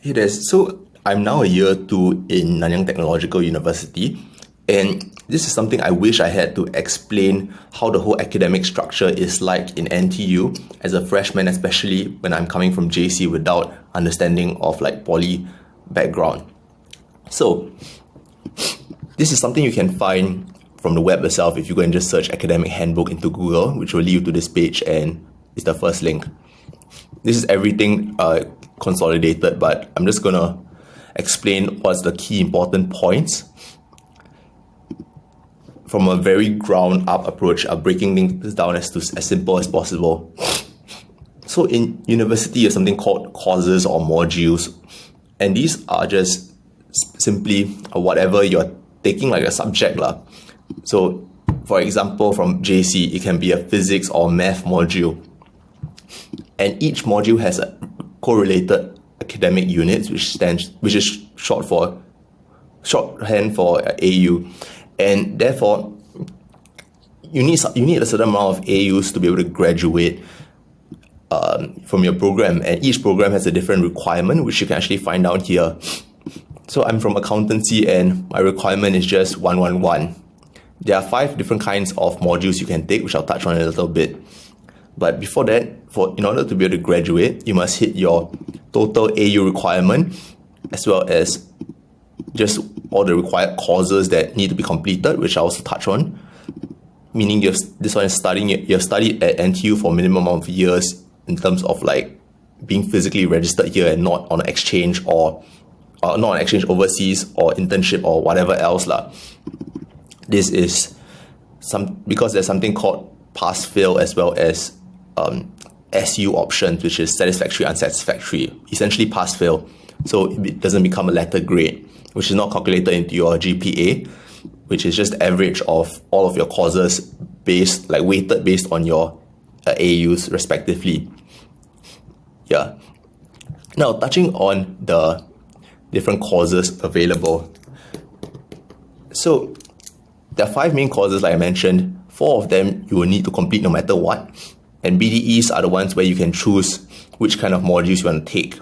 Hey there. So I'm now a year two in Nanyang Technological University, and this is something I wish I had to explain how the whole academic structure is like in NTU as a freshman, especially when I'm coming from JC without understanding of like poly background. So this is something you can find from the web itself if you go and just search academic handbook into Google, which will lead you to this page, and it's the first link. This is everything consolidated, but I'm just gonna explain what's the key important points from a very ground up approach of breaking things down as simple as possible. So in university, there's something called courses or modules, and these are just simply whatever you're taking, like a subject lah. So for example, from JC, it can be a physics or math module, and each module has a correlated academic units, which is shorthand for AU, and therefore you need a certain amount of AUs to be able to graduate from your program, and each program has a different requirement, which you can actually find down here. So I'm from accountancy, and my requirement is just 111. There are 5 different kinds of modules you can take, which I'll touch on in a little bit. But before that, in order to be able to graduate, you must hit your total AU requirement, as well as just all the required courses that need to be completed, which I also touch on. Meaning you've studied at NTU for a minimum of years in terms of like being physically registered here and not on exchange or not on exchange overseas or internship or whatever else lah. This is because there's something called pass-fail as well as SU options, which is satisfactory, unsatisfactory, essentially pass-fail. So it doesn't become a letter grade, which is not calculated into your GPA, which is just average of all of your courses weighted based on your AUs respectively. Yeah. Now, touching on the different courses available. So there are 5 main courses, like I mentioned. 4 of them you will need to complete no matter what. And BDEs are the ones where you can choose which kind of modules you want to take.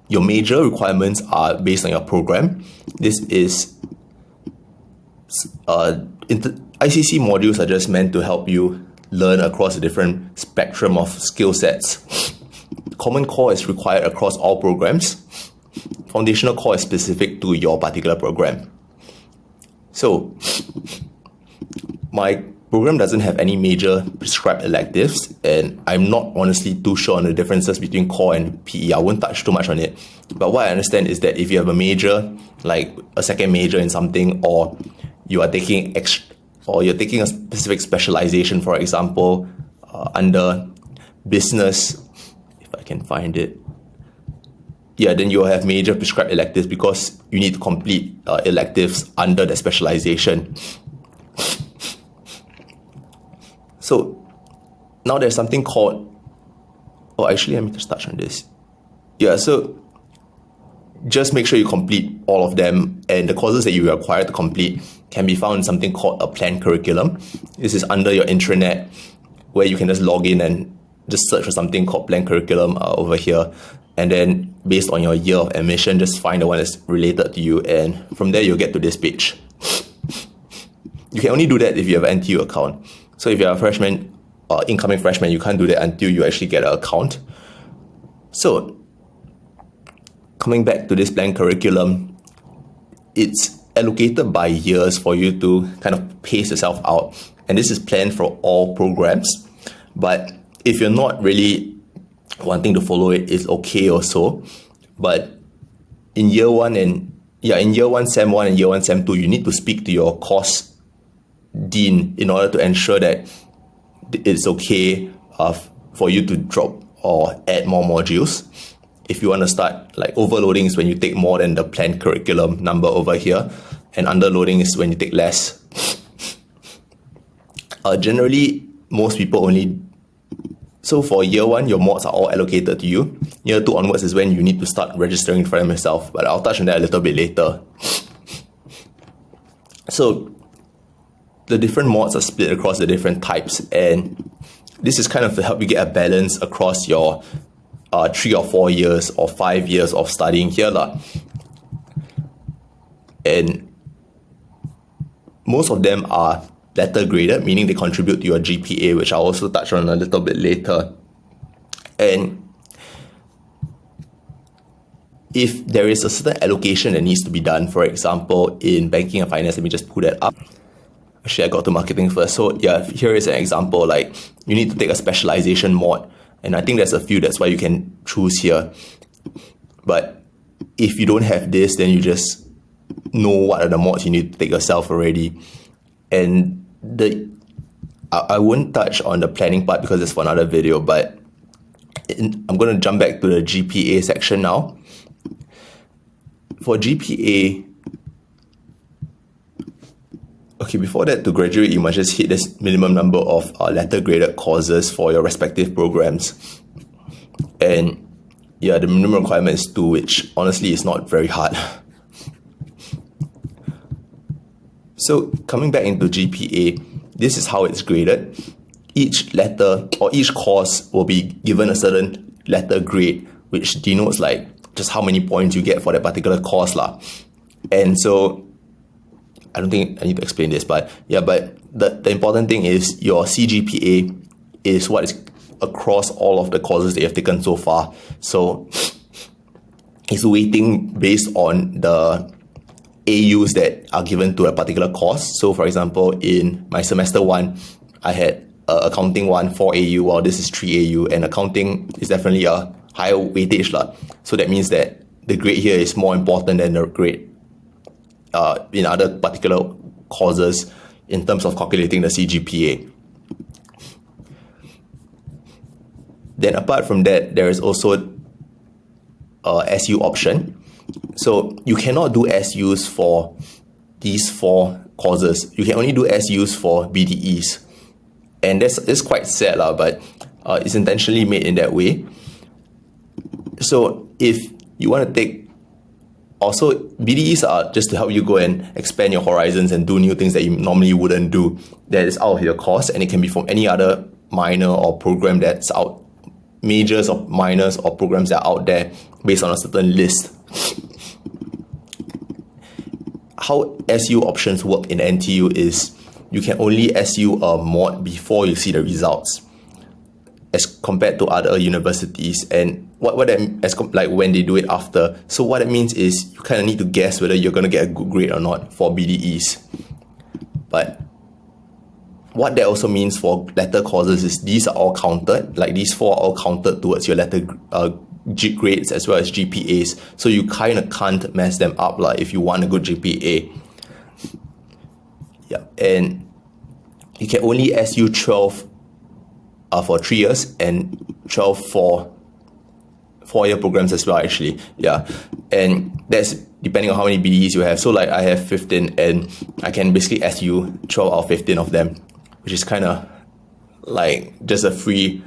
Your major requirements are based on your program. This is ICC modules are just meant to help you learn across a different spectrum of skill sets. Common core is required across all programs. Foundational core is specific to your particular program. So my program doesn't have any major prescribed electives, and I'm not honestly too sure on the differences between core and PE. I won't touch too much on it. But what I understand is that if you have a major, like a second major in something, or you're taking a specific specialization, for example, under business, if I can find it, then you'll have major prescribed electives because you need to complete electives under the specialization. So now there's something called, let me just touch on this. So just make sure you complete all of them, and the courses that you are required to complete can be found in something called a planned curriculum. This is under your intranet, where you can just log in and just search for something called planned curriculum over here. And then based on your year of admission, just find the one that's related to you, and from there you'll get to this page. You can only do that if you have an NTU account. So if you're a freshman, incoming freshman, you can't do that until you actually get an account. So coming back to this planned curriculum, it's allocated by years for you to kind of pace yourself out. And this is planned for all programs. But if you're not really wanting to follow it, it's okay also. But in year 1, SEM 1 and year 1, SEM 2, you need to speak to your course dean in order to ensure that it's okay for you to drop or add more modules. If you want to start, like, overloading is when you take more than the planned curriculum number over here, and underloading is when you take less. Generally, most people so for year 1, your mods are all allocated to you. Year 2 onwards is when you need to start registering for them yourself, but I'll touch on that a little bit later. So the different mods are split across the different types, and this is kind of to help you get a balance across your 3 or 4 years or 5 years of studying here lah. And most of them are letter graded, meaning they contribute to your GPA, which I'll also touch on a little bit later. And if there is a certain allocation that needs to be done, for example, in banking and finance, let me just pull that up. Actually, I got to marketing first. So yeah, here is an example, like you need to take a specialization mod. And I think there's a few, that's why you can choose here. But if you don't have this, then you just know what are the mods you need to take yourself already. And I won't touch on the planning part because it's for another video, but I'm going to jump back to the GPA section now. For GPA, okay, before that, to graduate, you must just hit this minimum number of letter graded courses for your respective programs. And yeah, the minimum requirement is 2, which honestly is not very hard. So coming back into GPA, this is how it's graded. Each letter or each course will be given a certain letter grade, which denotes like just how many points you get for that particular course lah. And so I don't think I need to explain this, but yeah, but the important thing is your CGPA is what is across all of the courses that you have taken so far. So it's weighting based on the AUs that are given to a particular course. So for example, in my semester 1, I had accounting 1 4 AU, while this is 3 AU, and accounting is definitely a higher weightage lah. So that means that the grade here is more important than the grade in other particular courses in terms of calculating the CGPA. Then apart from that, there is also a SU option. So you cannot do SUs for these 4 courses. You can only do SUs for BDEs. And that's quite sad lah, but it's intentionally made in that way. So if you want to take, also BDEs are just to help you go and expand your horizons and do new things that you normally wouldn't do, that is out of your course, and it can be from any other minor or program that's out, majors or minors or programs that are out there based on a certain list. How SU options work in NTU is you can only SU a mod before you see the results, as compared to other universities. And what that like when they do it after. So what it means is you kind of need to guess whether you're going to get a good grade or not for BDEs. But what that also means for letter courses is these are all counted, like these 4 are all counted towards your letter grades as well as GPAs. So you kind of can't mess them up like if you want a good GPA. Yeah, and you can only SU 12 for 3 years and 12 for 4-year programs as well, actually. Yeah, and that's depending on how many BDEs you have. So like I have 15 and I can basically SU 12 out of 15 of them, which is kind of like just a free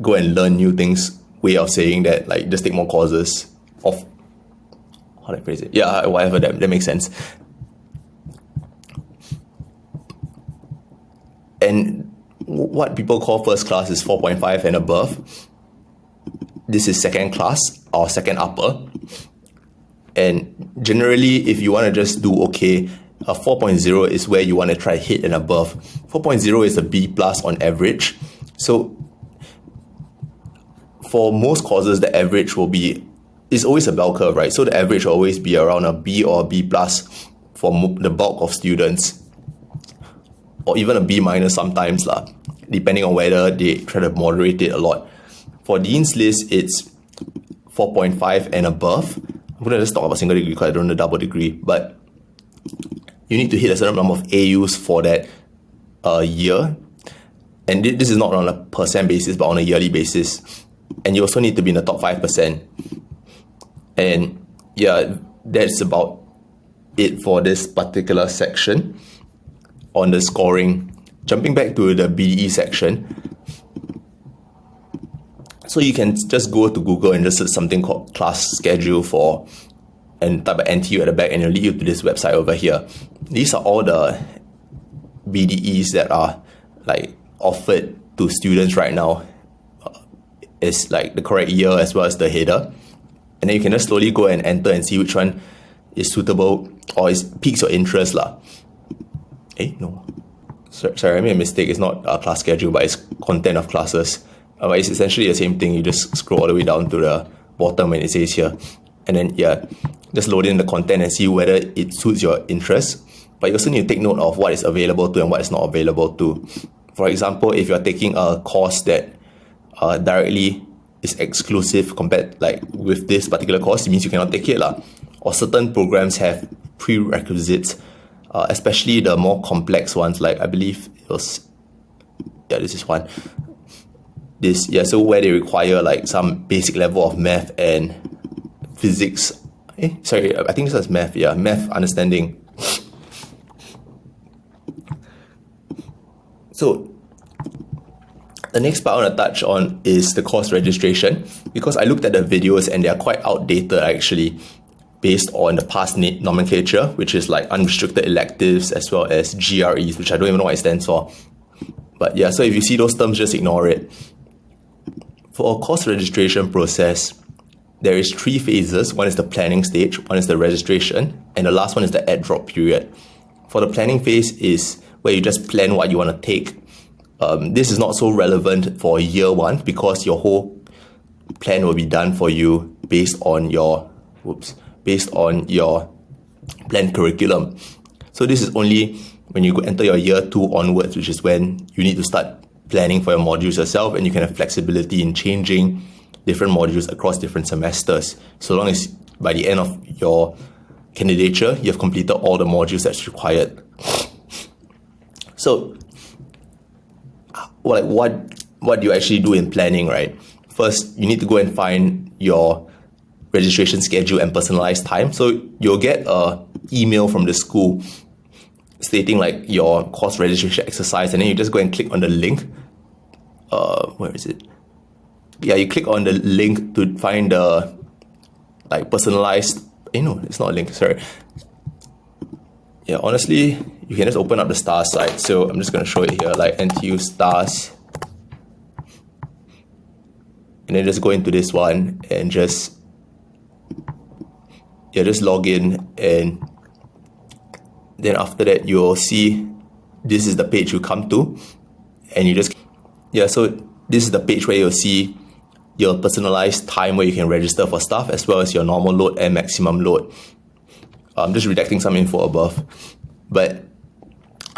go and learn new things way of saying that, like just take more courses of, how do I phrase it? Yeah, whatever, that makes sense. And what people call first class is 4.5 and above. This is second class or second upper. And generally, if you want to just do okay, a 4.0 is where you want to try hit and above. 4.0 is a B plus on average. So for most courses, the average will be, it's always a bell curve, right? So the average will always be around a B or a B plus for the bulk of students, or even a B minus sometimes lah, depending on whether they try to moderate it a lot. For Dean's List, it's 4.5 and above. I'm going to just talk about single degree because I don't know double degree, but you need to hit a certain number of AUs for that year. And this is not on a percent basis, but on a yearly basis. And you also need to be in the top 5%. And yeah, that's about it for this particular section on the scoring. Jumping back to the BDE section. So you can just go to Google and just search something called class schedule for, and type of NTU at the back, and it'll lead you to this website over here. These are all the BDEs that are like offered to students right now is like the correct year as well as the header. And then you can just slowly go and enter and see which one is suitable or piques your interest lah. No. Sorry, I made a mistake. It's not a class schedule, but it's content of classes. But it's essentially the same thing. You just scroll all the way down to the bottom when it says here. And then, just load in the content and see whether it suits your interest. But you also need to take note of what is available to and what is not available to. For example, if you're taking a course that directly is exclusive compared with this particular course, it means you cannot take it lah. Or certain programs have prerequisites, especially the more complex ones, like I believe it was, this is one. So where they require some basic level of math and physics. I think this was math. Math understanding. So the next part I want to touch on is the course registration, because I looked at the videos and they are quite outdated actually, based on the past nomenclature, which is like unrestricted electives as well as GREs, which I don't even know what it stands for. But so if you see those terms, just ignore it. For a course registration process, there is 3 phases. One is the planning stage, one is the registration, and the last one is the add-drop period. For the planning phase is where you just plan what you want to take. This is not so relevant for year 1 because your whole plan will be done for you based on your planned curriculum. So this is only when you enter your year 2 onwards, which is when you need to start planning for your modules yourself, and you can have flexibility in changing different modules across different semesters, so long as by the end of your candidature, you have completed all the modules that's required. So, what do you actually do in planning, right? First, you need to go and find your registration schedule and personalized time. So you'll get an email from the school stating your course registration exercise, and then you just go and click on the link. Where is it? You click on the link to find the personalized. No, it's not a link. Sorry. Honestly, you can just open up the STARS site. So I'm just going to show it here, NTU STARS, and then just go into this one and just log in, and then after that you'll see this is the page you come to, and you just so this is the page where you'll see your personalized time where you can register for stuff, as well as your normal load and maximum load. I'm just redacting some info above, but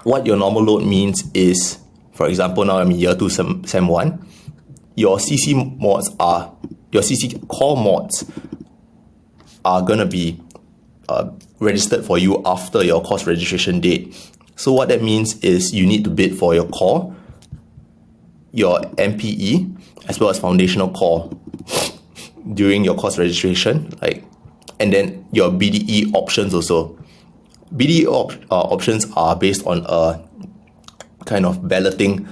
what your normal load means is, for example, now I'm in year 2 sem 1, your CC core mods are going to be registered for you after your course registration date. So what that means is you need to bid for your core, your MPE, as well as foundational core during your course registration, and then your BDE options also. BDE options are based on a kind of balloting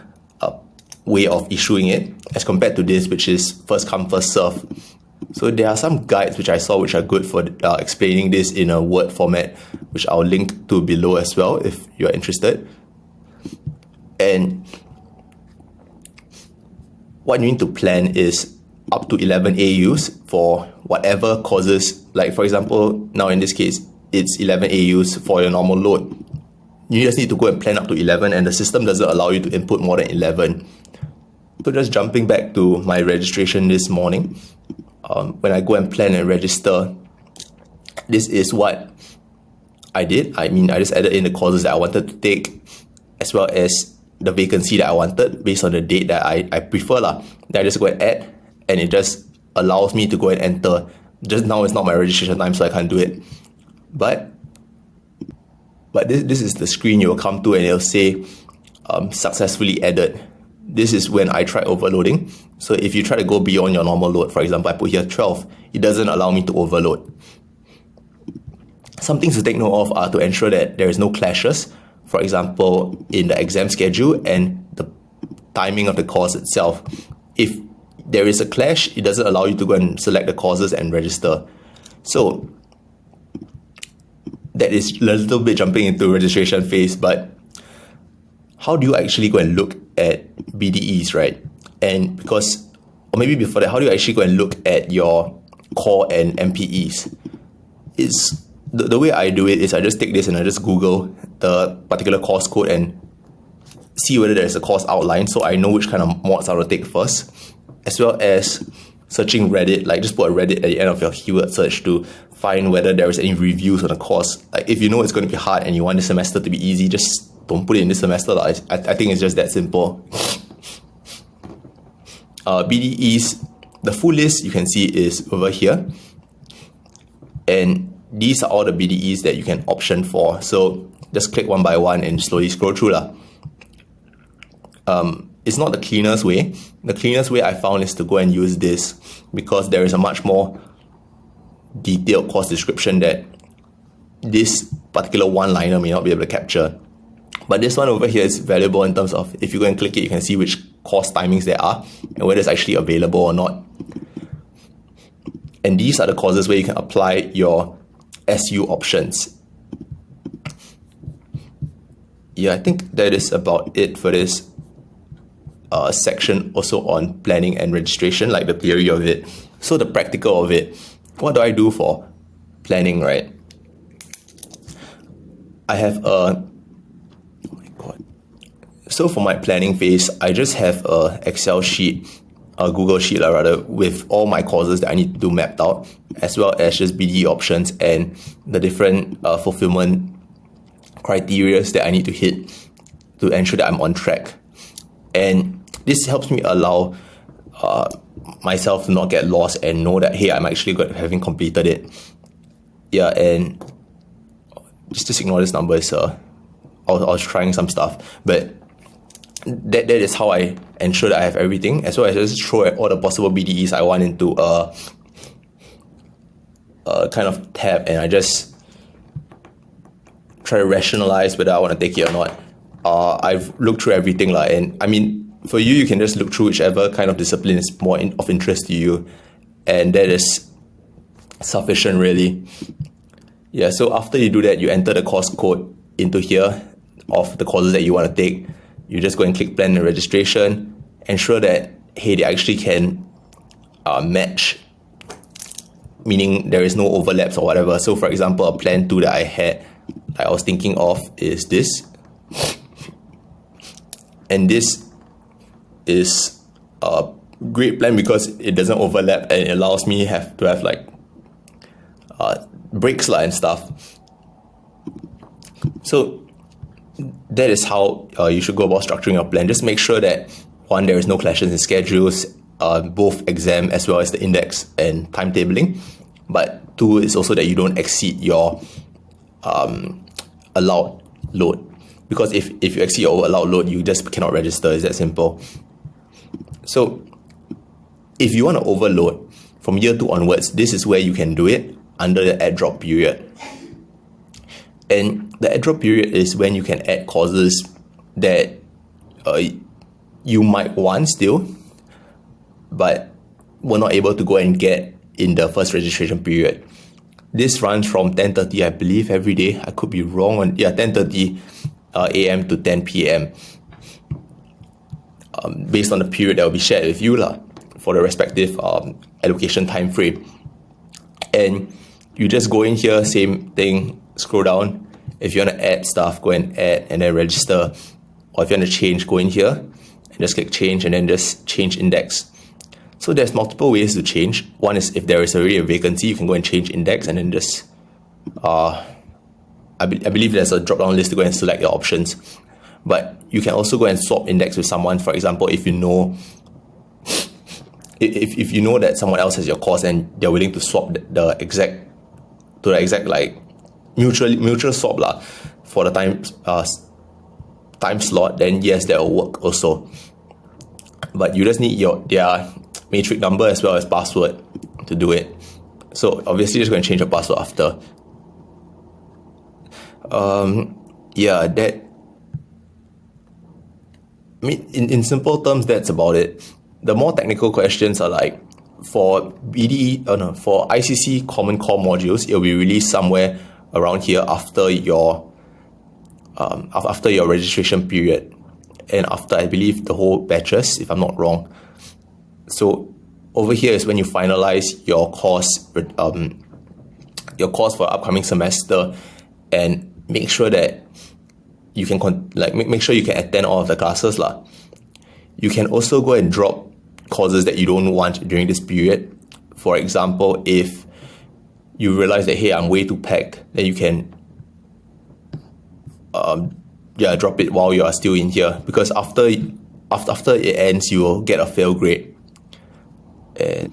way of issuing it, as compared to this, which is first come, first serve. So there are some guides which I saw which are good for explaining this in a Word format, which I'll link to below as well if you're interested. And what you need to plan is up to 11 AUs for whatever courses. For example, now in this case, it's 11 AUs for your normal load. You just need to go and plan up to 11, and the system doesn't allow you to input more than 11. So just jumping back to my registration this morning, when I go and plan and register, this is what I did. I just added in the courses that I wanted to take, as well as the vacancy that I wanted based on the date that I prefer lah. Then I just go and add, and it just allows me to go and enter. Just now it's not my registration time, so I can't do it. But this is the screen you will come to, and it'll say successfully added. This is when I try overloading. So if you try to go beyond your normal load, for example, I put here 12, it doesn't allow me to overload. Some things to take note of are to ensure that there is no clashes. For example, in the exam schedule and the timing of the course itself. If there is a clash, it doesn't allow you to go and select the courses and register. So that is a little bit jumping into registration phase, but how do you actually go and look at BDEs, right? And because or maybe before that, how do you actually go and look at your core and MPEs? It's the way I do it is I just take this and I just Google the particular course code and see whether there's a course outline, so I know which kind of mods I will take first, as well as searching Reddit. Like, just put a Reddit at the end of your keyword search to find whether there is any reviews on the course. Like, if you know it's going to be hard and you want the semester to be easy, just don't put it in this semester. I think it's just that simple. BDEs, the full list you can see is over here, and these are all the BDEs that you can option for. So just click one by one and slowly scroll through lah. It's not the cleanest way. The cleanest way I found is to go and use this, because there is a much more detailed course description that this particular one-liner may not be able to capture. But this one over here is valuable in terms of, if you go and click it, you can see which course timings there are and whether it's actually available or not. And these are the courses where you can apply your SU options. Yeah, I think that is about it for this section also on planning and registration, like the theory of it. So the practical of it, what do I do for planning, right? I have a, oh my god. So for my planning phase, I just have a Excel sheet, a Google sheet rather, with all my courses that I need to do mapped out, as well as just BDE options and the different fulfillment criteria that I need to hit to ensure that I'm on track. And this helps me allow myself to not get lost and know that, hey, I'm actually having completed it. Yeah, and just ignore this number. I was trying some stuff, but that is how I ensure that I have everything, as well as just throw all the possible BDEs I want into a kind of tab, and I just try to rationalize whether I want to take it or not. I've looked through everything, and I mean, for you, you can just look through whichever kind of discipline is more of interest to you, and that is sufficient, really. Yeah, so after you do that, you enter the course code into here of the courses that you want to take. You just go and click plan and registration, ensure that, hey, they actually can match, meaning there is no overlaps or whatever. So for example, a plan 2 that I was thinking of is this. And this is a great plan because it doesn't overlap and it allows me to have like breaks and stuff. So that is how you should go about structuring your plan. Just make sure that, one, there is no clashes in schedules, both exam as well as the index and timetabling. But two is also that you don't exceed your allowed load. Because if you exceed your allowed load, you just cannot register. It's that simple. So if you want to overload from year 2 onwards, this is where you can do it under the add drop period. And the add drop period is when you can add courses that you might want still, but were not able to go and get in the first registration period. This runs from 10:30, I believe, every day. I could be wrong. 10:30 a.m. to 10 p.m. Based on the period that will be shared with you for the respective allocation time frame. And you just go in here, same thing, scroll down. If you want to add stuff, go and add and then register. Or if you want to change, go in here and just click change and then just change index. So there's multiple ways to change. One is if there is already a vacancy, you can go and change index and then just I believe there's a drop-down list to go and select your options. But you can also go and swap index with someone. For example, if you know that someone else has your course and they're willing to swap the exact like mutual swap for the time slot, then yes, that will work also. But you just need their matrix number as well as password to do it. So obviously just going to change your password after. In simple terms, that's about it. The more technical questions are like, for for ICC Common Core modules, it will be released somewhere around here after your registration period, and after, I believe, the whole batches, if I'm not wrong. So over here is when you finalize your course for upcoming semester, and make sure that you can make sure you can attend all of the classes lah. You can also go and drop courses that you don't want during this period. For example, if you realize that, hey, I'm way too packed, then you can drop it while you are still in here, because after it ends, you will get a fail grade. And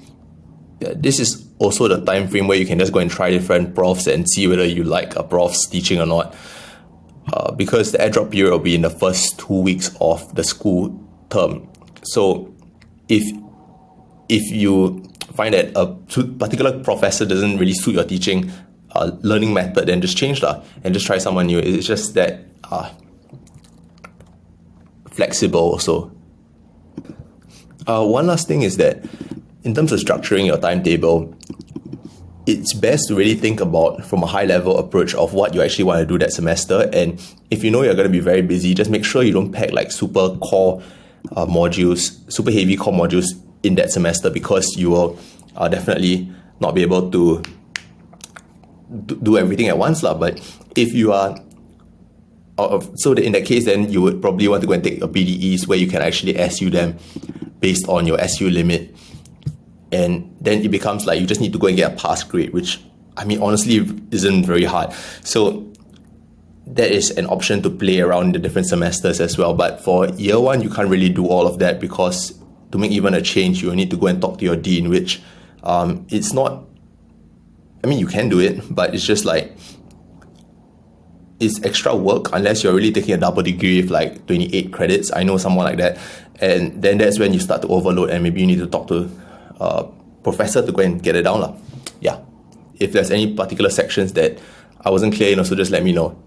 this is also the time frame where you can just go and try different profs and see whether you like a prof's teaching or not. Because the airdrop period will be in the first 2 weeks of the school term. So if you find that a particular professor doesn't really suit your teaching learning method, then just change lah and just try someone new. It's just that flexible also. One last thing is that in terms of structuring your timetable, it's best to really think about from a high level approach of what you actually want to do that semester. And if you know you're going to be very busy, just make sure you don't pack like super heavy core modules in that semester, because you will definitely not be able to do everything at once lah. But if you are so in that case, then you would probably want to go and take your PDEs where you can actually SU them based on your SU limit. And then it becomes like you just need to go and get a pass grade, which, I mean, honestly isn't very hard. So that is an option to play around the different semesters as well. But for year one, you can't really do all of that, because to make even a change, you need to go and talk to your dean, which it's not, I mean, you can do it, but it's just like, it's extra work unless you're really taking a double degree with like 28 credits. I know someone like that. And then that's when you start to overload, and maybe you need to talk to professor to go and get it down lah. Yeah. If there's any particular sections that I wasn't clear in, also just let me know.